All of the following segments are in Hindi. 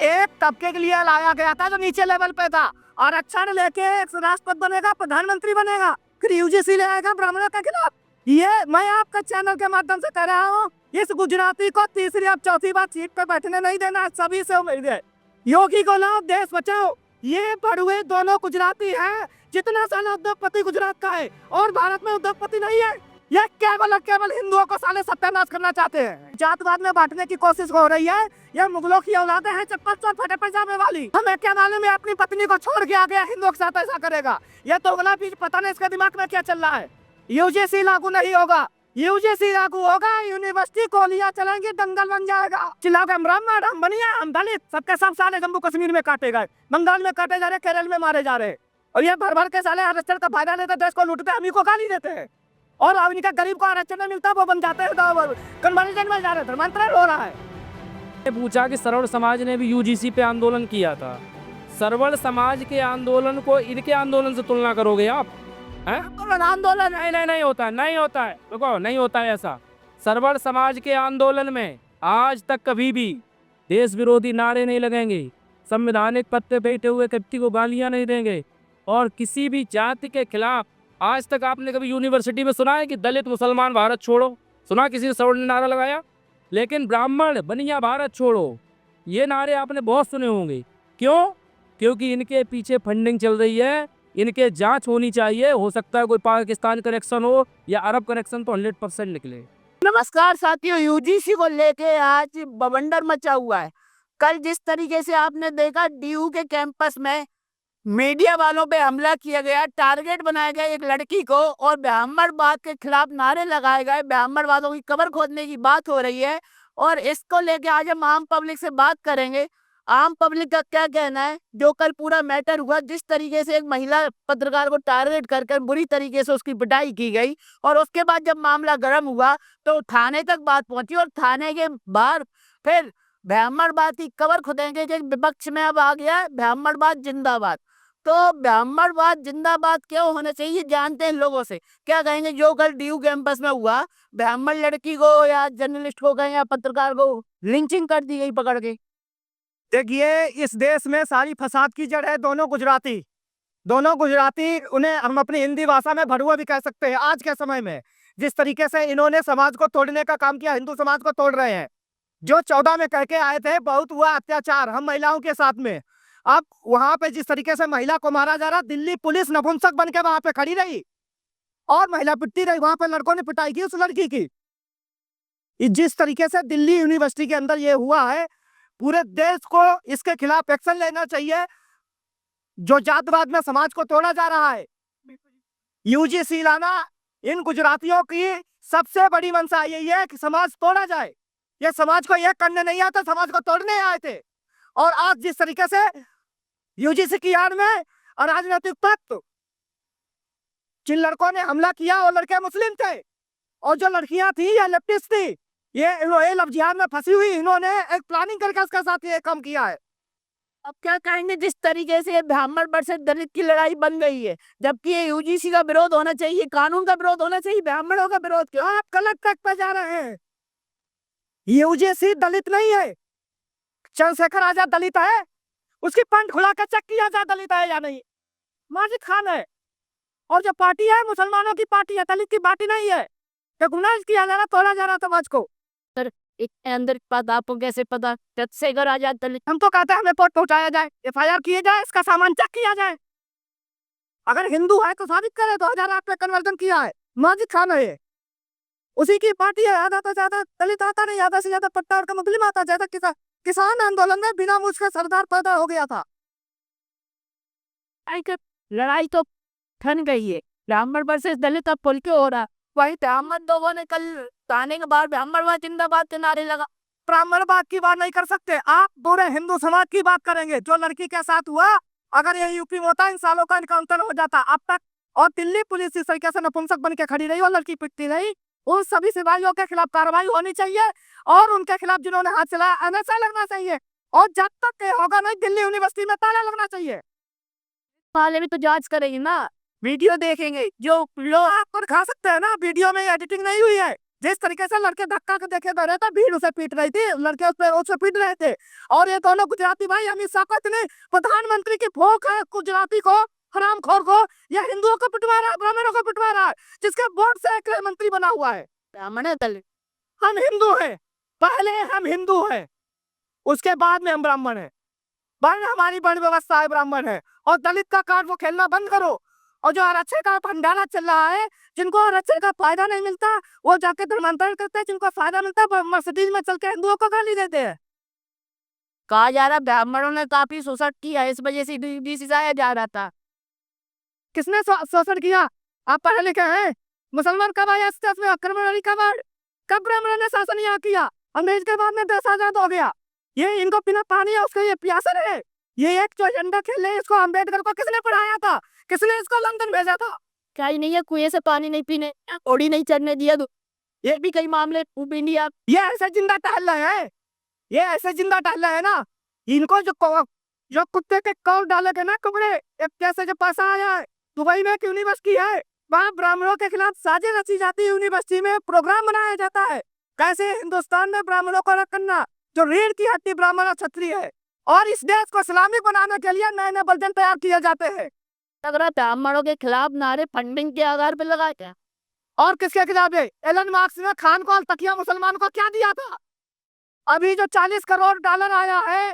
एक तबके के लिए लाया गया था जो नीचे लेवल पे था, आरक्षण लेके एक राष्ट्रपति बनेगा, प्रधानमंत्री बनेगा, फिर यूजीसी ले आएगा ब्राह्मणों के खिलाफ। ये मैं आपका चैनल के माध्यम से कह रहा हूँ, इस गुजराती को तीसरी अब चौथी बार सीट पे बैठने नहीं देना। सभी से उम्मीद है योगी को लाओ, देश बचाओ। ये पढ़ुए दोनों गुजराती हैं, जितना साला उद्योगपति गुजरात का है और भारत में उद्योगपति नहीं है। ये केवल और केवल हिंदुओं को साले सत्यानाश करना चाहते हैं, जातवाद में बांटने की कोशिश हो रही है। ये मुगलों की औलादे हैं, चप्पल चोर फटे पैजामे वाली। हमें क्या मालूम है अपनी पत्नी को छोड़ के आ गया हिंदुओं के साथ ऐसा करेगा। ये तो गला पीछ, पता नहीं इसके दिमाग में क्या चल रहा है। यूजीसी लागू नहीं होगा, यूजीसी लागू होगा, यूनिवर्सिटी गोलियां चलेंगी, दंगल बन जाएगा। चिल्लाओगे हम ब्राह्मण, हम बनिया, हम दलित, सबके सब साले जम्मू कश्मीर में काटे गए, बंगाल में काटे जा रहे, केरल में मारे जा रहे। और ये भर भर के साले आरक्षण का फायदा लेते, देश को लूटते, हम ही को गाली देते हैं। और अब इनका गरीब को आरक्षण नहीं मिलता, वो बन जाते हैं कन्वर्जन में जा रहे, धर्मांतरण हो रहा है। पूछा कि सरवण समाज ने भी यूजीसी पे आंदोलन किया था। सरवण समाज के आंदोलन को इनके आंदोलन से तुलना करोगे आप? आंदोलन नहीं होता है, नहीं होता है, देखो नहीं होता है ऐसा। सरवण समाज के आंदोलन में आज तक कभी भी देश विरोधी नारे नहीं लगेंगे, संवैधानिक पद पे बैठे हुए व्यक्ति को गालियां नहीं देंगे, और किसी भी जाति के खिलाफ आज तक आपने कभी यूनिवर्सिटी में सुना है कि दलित मुसलमान भारत छोड़ो? सुना किसी ने सरवण ने नारा लगाया? लेकिन ब्राह्मण बनिया भारत छोड़ो, ये नारे आपने बहुत सुने होंगे। क्यों? क्योंकि इनके पीछे फंडिंग चल रही है, इनके जांच होनी चाहिए। हो सकता है कोई पाकिस्तान कनेक्शन हो या अरब कनेक्शन, तो 100% निकले। नमस्कार साथियों, यूजीसी को लेके आज बवंडर मचा हुआ है। कल जिस तरीके से आपने देखा डीयू के कैंपस में मीडिया वालों पे हमला किया गया, टारगेट बनाया गया एक लड़की को, और ब्राह्मणवाद के खिलाफ नारे लगाए गए, ब्राह्मणवादों की कब्र खोदने की बात हो रही है। और इसको लेके आज हम आम पब्लिक से बात करेंगे। आम पब्लिक का क्या कहना है जो कल पूरा मैटर हुआ, जिस तरीके से एक महिला पत्रकार को टारगेट कर बुरी तरीके से उसकी पिटाई की गई, और उसके बाद जब मामला गर्म हुआ तो थाने तक बात पहुंची, और थाने के बाहर फिर ब्राह्मणवाद की कब्र खुदेंगे के विपक्ष में अब आ गया ब्राह्मणवाद जिंदाबाद। तो ब्राह्मणवाद जिंदाबाद क्यों होना चाहिए जानते हैं लोगों से। क्या कहेंगे जो कल डीयू कैंपस में हुआ, ब्राह्मण लड़की को या जर्नलिस्ट को कहें या पत्रकार को लिंचिंग कर दी गई पकड़ के। देखिए इस देश में सारी फसाद की जड़ है दोनों गुजराती, उन्हें हम अपनी हिंदी भाषा में भड़ुआ भी कह सकते हैं। आज के समय में जिस तरीके से इन्होंने समाज को तोड़ने का काम किया, हिंदू समाज को तोड़ रहे हैं। जो 14 में कह के आए थे बहुत हुआ अत्याचार हम महिलाओं के साथ में, अब वहां पे जिस तरीके से महिला को मारा जा रहा, दिल्ली पुलिस नपुंसक बन के वहां पे खड़ी रही और महिला पिटती रही, वहां पे लड़कों ने पिटाई की उस लड़की की। जिस तरीके से दिल्ली यूनिवर्सिटी के अंदर ये हुआ है, पूरे देश को इसके खिलाफ एक्शन लेना चाहिए। जो जातवाद में समाज को तोड़ा जा रहा है, यूजीसी लाना इन गुजरातियों की सबसे बड़ी मंशा यही है कि समाज तोड़ा जाए। ये समाज को एक करने नहीं आते, समाज को तोड़ने आए थे। और आज जिस तरीके से यूजीसी की आड़ में अराजनैतिक तत्व जिन लड़कों ने हमला किया वो लड़के मुस्लिम थे, और जो लड़कियां थी या लेफ्टिस्ट थी, ये लव जिहाद में फंसी हुई, इन्होंने एक प्लानिंग करके उसके साथ ये काम किया है। अब क्या कहेंगे जिस तरीके से ब्राह्मण वर्सेस दलित की लड़ाई बन गई है, जबकि ये यूजीसी का विरोध होना चाहिए, कानून का विरोध होना चाहिए, ब्राह्मणों का विरोध क्यों? आप गलत ट्रैक पर जा रहे हैं। यूजीसी दलित नहीं है। चंद्रशेखर आजाद दलित है? उसकी पंख खुला कर चेक किया जाए दलित है या नहीं। माजिद खान है, और जो पार्टी है मुसलमानों की पार्टी है, दलित की पार्टी नहीं है। तो गुनाह किया जा रहा, तोड़ा जा रहा समाज को। अंदर बात आपको कैसे पता? चंद्रशेखर आजाद दलित, हम तो कहते हैं हमें रिपोर्ट पहुंचाया जाए, एफआईआर किए जाए, इसका सामान चेक किया जाए। अगर हिंदू है तो साबित करे 2008 में कन्वर्जन किया है, माजिद खान है, उसी की पार्टी है। आधा तो ज्यादा दलित आता नहीं, आधा से ज्यादा पट्टा और मुस्लिम आता, ज्यादा किसान आंदोलन में बिना मुझ के सरदार पैदा हो गया था। लड़ाई तो ठन गई है, ब्राह्मण वर्सेस दलित अब पुल के हो रहा। वही ब्राह्मण लोगों ने कल ताने के बाद ब्राह्मणवाद जिंदाबाद के नारे लगा। ब्राह्मणवाद की बात नहीं कर सकते आप, पूरे हिंदू समाज की बात करेंगे। जो लड़की के साथ हुआ, अगर ये यूपी में होता इन सालों का इनकाउंटर हो जाता अब तक। और दिल्ली पुलिस इस तरीके से नपुंसक बन के खड़ी रही और लड़की पिटती रही। उन सभी सिपाहियों के खिलाफ कार्रवाई होनी चाहिए, और उनके खिलाफ जिन्होंने हाथ चलाया एनएसए लगना चाहिए, और जब तक होगा नहीं दिल्ली यूनिवर्सिटी में ताला लगना चाहिए। पहले भी तो जांच करेंगे ना, वीडियो देखेंगे, जो लोग आपको दिखा सकते हैं ना, वीडियो में एडिटिंग नहीं हुई है, जिस तरीके से लड़के धक्का के देखे दे रहे थे, भीड़ उसे पीट रही थी, लड़के उसे पीट रहे थे। और ये दोनों गुजराती भाई अमित शाह को इतने प्रधानमंत्री की भूख है, गुजराती को, हरामखोर को, या हिंदुओं को पिटवा रहा है, ब्राह्मणों को पिटवा रहा है, जिसके वोट से एक मंत्री बना हुआ है। ब्राह्मण है दलित, हम हिंदू हैं, पहले हम हिंदू हैं, उसके बाद में हम ब्राह्मण हैं। वर्ण हमारी वर्ण व्यवस्था है, ब्राह्मण है। और दलित का कार्ड वो खेलना बंद करो। और जो आरक्षण का भंडारा चल रहा है, जिनको आरक्षण का फायदा नहीं मिलता वो जाके धर्मांतरण करते हैं, जिनको फायदा मिलता है मर्सिडीज में चल के हिंदुओं को गाली देते हैं। कहा जा रहा ब्राह्मणों ने काफी शोषण किया, इस वजह से ईडीसी जाया जा रहा था। किसने शोषण किया? आप पढ़े लिखे हैं? मुसलमान कब आया इस देश में? आक्रमणकारी कब ब्राह्मणों ने शासन यहाँ किया? अंग्रेज के बाद में देश आजाद हो गया। ये इनको बिना पानी है उसके ये प्यासे रहे। ये एक जो एजेंडा खेल रहे, इसको अम्बेडकर को किसने पढ़ाया था? किसने इसको लंदन भेजा था? क्या ही नहीं है, कुएं से पानी नहीं पीने, ओड़ी नहीं चढ़ने दिया। ये भी कई मामले इंडिया, ये ऐसे जिंदा टहल रहे हैं, ये ऐसे जिंदा टहल रहे हैं ना। इनको जो कुत्ते के कौर डाले के ना कपड़े, एक कैसे जो पैसा आया है दुबई में यूनिवर्सिटी है, वहाँ ब्राह्मणों के खिलाफ साजिश रची जाती है, यूनिवर्सिटी में प्रोग्राम बनाया जाता है कैसे हिंदुस्तान में ब्राह्मणों को रखना, जो रीढ़ की हड्डी ब्राह्मण और क्षत्रिय है। और इस देश को इस्लामिक बनाने के लिए नए नए बल्जन तैयार किए जाते हैं। अगर ब्राह्मणों के खिलाफ नारे फंडिंग के आधार पर लगाए क्या? और किसके खिलाफ है? एलन मार्क्स ने खान को और तकिया मुसलमान को क्या दिया था? अभी जो 40 करोड़ डॉलर आया है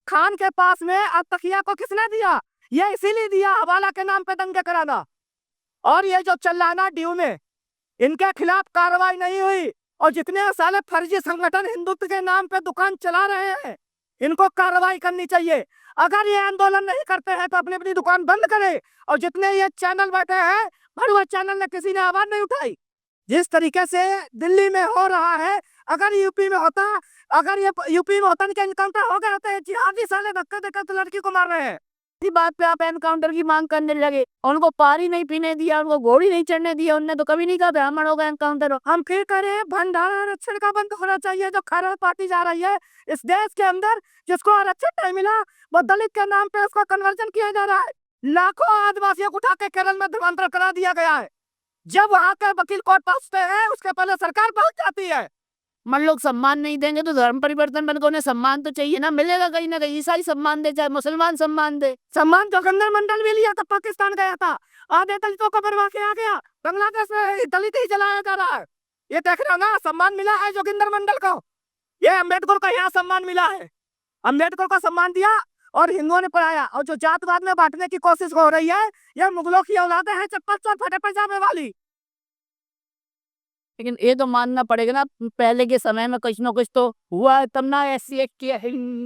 खान के पास में, अब तकिया को किसने दिया? ये इसीलिए दिया हवाला के नाम पे दंगे कराना। और ये जो चल रहा ना ड्यू में, इनके खिलाफ कार्रवाई नहीं हुई। और जितने साले फर्जी संगठन हिंदुत्व के नाम पे दुकान चला रहे हैं, इनको कार्रवाई करनी चाहिए। अगर ये आंदोलन नहीं करते हैं तो अपनी अपनी दुकान बंद करें। और जितने ये चैनल बैठे हैं, भड़ुआ चैनल ने किसी ने आवाज नहीं उठाई। जिस तरीके से दिल्ली में हो रहा है, अगर यूपी में होता, अगर ये यूपी में होता नहीं एनकाउंटर हो गया होता, जिहादी साले धक्का देकर तो लड़की को मार रहे हैं। इसी बात पे आप एनकाउंटर की मांग करने लगे। उनको पारी नहीं पीने दिया, उनको घोड़ी नहीं चढ़ने दिया, उनने तो कभी नहीं कहा ब्राह्मण होगा एनकाउंटर हो। हम फिर करें, भंडारा आरक्षण का बंद होना चाहिए जो खैर पार्टी जा रही है इस देश के अंदर। जिसको आरक्षण नहीं मिला वो दलित के नाम पे उसका कन्वर्जन किया जा रहा है। लाखों आदिवासियों को उठा के केरल में धर्मांतर करा दिया गया है। जब वहां के वकील कोर्ट पहुंचते हैं उसके पहले सरकार पहुंच जाती है। मन लोग सम्मान नहीं देंगे तो धर्म परिवर्तन बन को उन्हें सम्मान तो चाहिए ना, मिलेगा कहीं ना कहीं। ईसाई सम्मान दे, चाहे मुसलमान सम्मान दे। सम्मान जोगिंदर मंडल भी लिया था, पाकिस्तान गया था, आधे दलितों को मरवा के आ गया। बांग्लादेश में दलित ही जलाया जा रहा है। ये देख रहे हो ना, सम्मान मिला है जोगिंदर मंडल को। ये अम्बेडकर को यहाँ सम्मान मिला है, अम्बेडकर को सम्मान दिया और हिंदुओं ने पढ़ाया। और जो जातवाद में बांटने की कोशिश हो रही है, यह मुगलों की औलादे हैं, चप्पल चोर फटे पैजामे वाली। लेकिन ये तो मानना पड़ेगा ना, पहले के समय में कुछ ना कुछ तो हुआ है, तब ना SC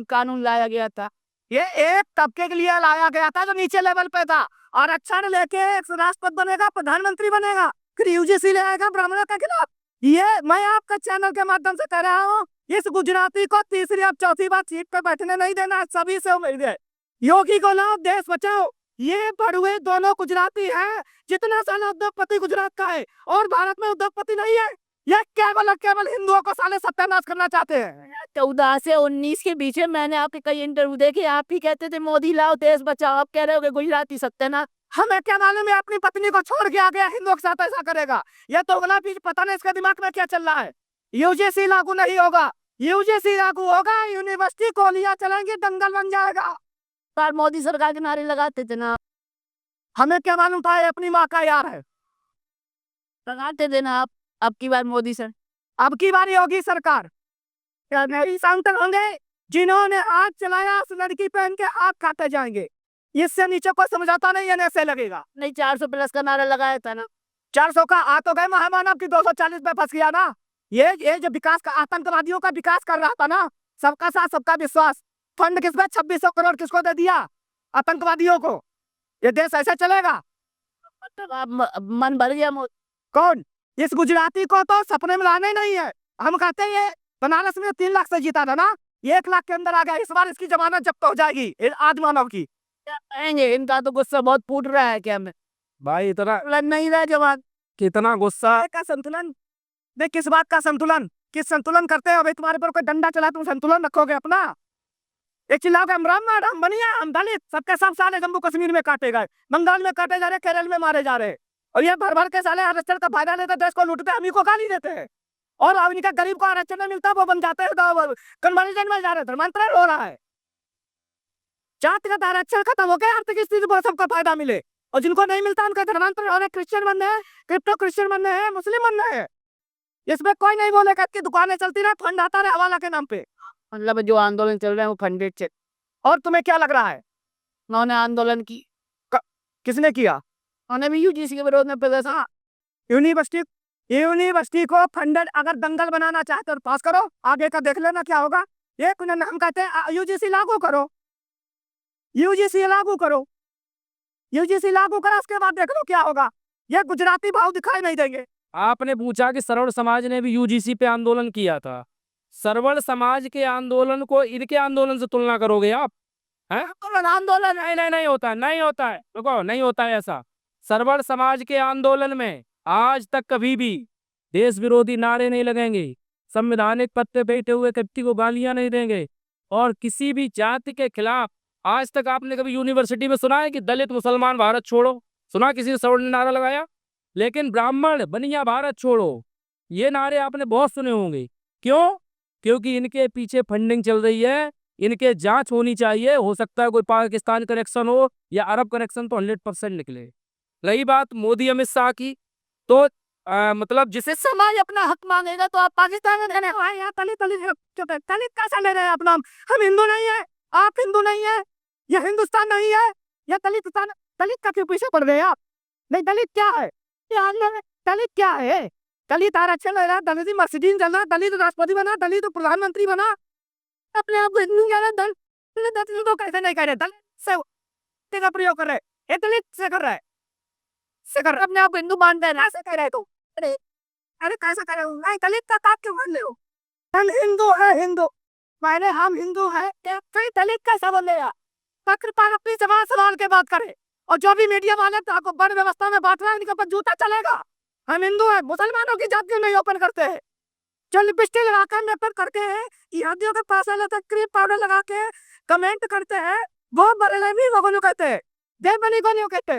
कानून लाया गया था। ये एक तबके के लिए लाया गया था जो नीचे लेवल पे था। आरक्षण लेके एक राष्ट्रपति बनेगा, प्रधानमंत्री बनेगा, फिर UGC ले आएगा ब्राह्मणों के खिलाफ। ये मैं आपका चैनल के माध्यम से कह रहा हूँ, इस गुजराती को तीसरी अब चौथी बार सीट पे बैठने नहीं देना। सभी से उम्मीद है, योगी को लाओ, देश बचाओ। ये बढ़ुए दोनों गुजराती हैं। जितना साला उद्योगपति गुजरात का है और भारत में उद्योगपति नहीं है। ये केवल और केवल हिंदुओं को साले सत्यानाश करना चाहते हैं। 14 से 19 के बीच में मैंने आपके कई इंटरव्यू देखे, आप ही कहते थे मोदी लाओ देश बचाओ, आप कह रहे हो गुजराती सत्यानाश। हमें क्या मालूम है अपनी पत्नी को छोड़ के आ गया हिंदुओं के साथ ऐसा करेगा। यह तो गला पीछ, पता नहीं इसके दिमाग में क्या चल रहा है। UGC लागू नहीं होगा, UGC लागू होगा, यूनिवर्सिटी गोलियां चलेंगी, दंगल बन जाएगा। पर मोदी सरकार के नारे लगाते थे ना, हमें क्या मालूम था ये अपनी माँ का यार है। लगाते थे ना आप। अब की बार मोदी सर, अब की बार योगी सरकार, काउंटर होंगे जिन्होंने आग चलाया उस लड़की पे इनके आग काटे जाएंगे। इससे नीचे कोई समझाता नहीं है, ऐसे लगेगा। नहीं 400 प्लस का नारा लगाया था ना, 400 का आ तो गए महामानव की 240 पे फंस गया ना। ये जो विकास का, आतंकवादियों का विकास कर रहा था ना, सबका साथ सबका विश्वास, फंड किस पे 2600 करोड़ किसको दे दिया? आतंकवादियों को। ये देश ऐसा चलेगा? मन भर गया। कौन? इस गुजराती को तो सपने में लाना ही नहीं है। हम कहते हैं ये बनारस में 3 लाख से जीता था ना, 1 लाख के अंदर आ गया। इस बार इसकी जमानत जब्त हो जाएगी आदिमानव की। इनका तो गुस्सा बहुत फूट रहा है। क्या मैं भाई इतना नहीं रहा जवान, कितना गुस्सा का संतुलन देख। किस बात का संतुलन? किस संतुलन करते हो? अभी तुम्हारे पर कोई डंडा चला, तुम संतुलन रखोगे अपना? एक चिल्लाओगे हम ब्राह्मण, हम बनिया, हम दलित, सबके सब साले जम्मू कश्मीर में काटे गए, बंगाल में काटे जा रहे, केरल में मारे जा रहे। और ये भर भर के साले आरक्षण का फायदा लेते, देश को लूटते, हम ही को गाली देते हैं। और अब इनका गरीब को आरक्षण नहीं मिलता, वो बन जाते हैं कन्वर्जन में जा रहे, धर्मांतरण हो रहा है। जातिगत आरक्षण खत्म हो गया, आर्थिक स्थिति पर सबको फायदा मिले, और जिनको नहीं मिलता उनका धर्मांतरण हो रहा है, क्रिश्चियन बनने हैं, क्रिप्टो क्रिश्चियन बनने हैं, मुस्लिम बनने हैं। इसमें कोई नहीं बोलेगा कि दुकानें चलती रहे, फंड आता रहे हवाला के नाम पे। मतलब जो आंदोलन चल रहे हैं वो फंडेड चल। और तुम्हें क्या लग रहा है, उन्होंने आंदोलन की किसने किया? उन्होंने भी यूजीसी के विरोध में प्रदर्शन। यूनिवर्सिटी को फंडेड अगर दंगल बनाना चाहते हो पास करो, आगे का देख लेना क्या होगा। ये हम कहते हैं यूजीसी लागू करो, यूजीसी लागू करो, यूजीसी लागू करो, उसके बाद देख लो क्या होगा। ये गुजराती भाव दिखाई नहीं देंगे। आपने पूछा कि सरवण समाज ने भी यूजीसी पे आंदोलन किया था। सरवण समाज के आंदोलन को इनके आंदोलन से तुलना करोगे आप? हैं? आंदोलन नहीं होता, नहीं होता है, देखो नहीं होता है ऐसा। सरवण समाज के आंदोलन में आज तक कभी भी देश विरोधी नारे नहीं लगेंगे, संवैधानिक पद पे बैठे हुए व्यक्ति को गालियां नहीं देंगे, और किसी भी जाति के खिलाफ आज तक आपने कभी यूनिवर्सिटी में सुना है कि दलित मुसलमान भारत छोड़ो? सुना किसी ने सरवण ने नारा लगाया? लेकिन ब्राह्मण बनिया भारत छोड़ो, ये नारे आपने बहुत सुने होंगे। क्यों? क्योंकि इनके पीछे फंडिंग चल रही है, इनके जांच होनी चाहिए। हो सकता है कोई पाकिस्तान कनेक्शन हो या अरब कनेक्शन, तो 100% निकले। रही बात मोदी अमित शाह की, तो मतलब जिसे समाज अपना हक मांगेगा तो आप पाकिस्तान में रहने आए हैं, दलित कैसा ले रहे हैं अपना? हम हिंदू नहीं है, आप हिंदू नहीं है, ये हिंदुस्तान नहीं है, ये दलित का क्यों पीछे पड़ रहे हैं आप? नहीं, दलित क्या है? दलित क्या है? दलित आरक्षण ले रहा, दलित मस्जिद चल रहा, दलित राष्ट्रपति बना, दलित प्रधानमंत्री बना, अपने आप को हिंदू कह रहे, दलित तो कैसे नहीं कह रहे, दलित से का प्रयोग कर रहे, ये दलित से कर रहा है, से कर अपने आप हिंदू मानते हैं, ऐसे कह रहे तो अरे कैसा कर रहे हो? नहीं, दलित का काट क्यों मान ले हो? हम हिंदू है, हिंदू मायने हम हिंदू है, फिर दलित कैसा बोलेगा? कृपा अपनी जबान संभाल के बात करे, और जो भी मीडिया वाले तो आपको बड़ व्यवस्था में बांट रहा है, इनके ऊपर जूता चलेगा। हम हिंदू है, मुसलमानों की जात क्यों नहीं ओपन करते हैं? जो लिपस्टिक लगाकर मेकअप करते हैं, यहूदियों के पास तक क्रीम पाउडर लगा के कमेंट करते हैं, वो बरेलवी लोगों को कहते हैं, देवबनी को नहीं कहते।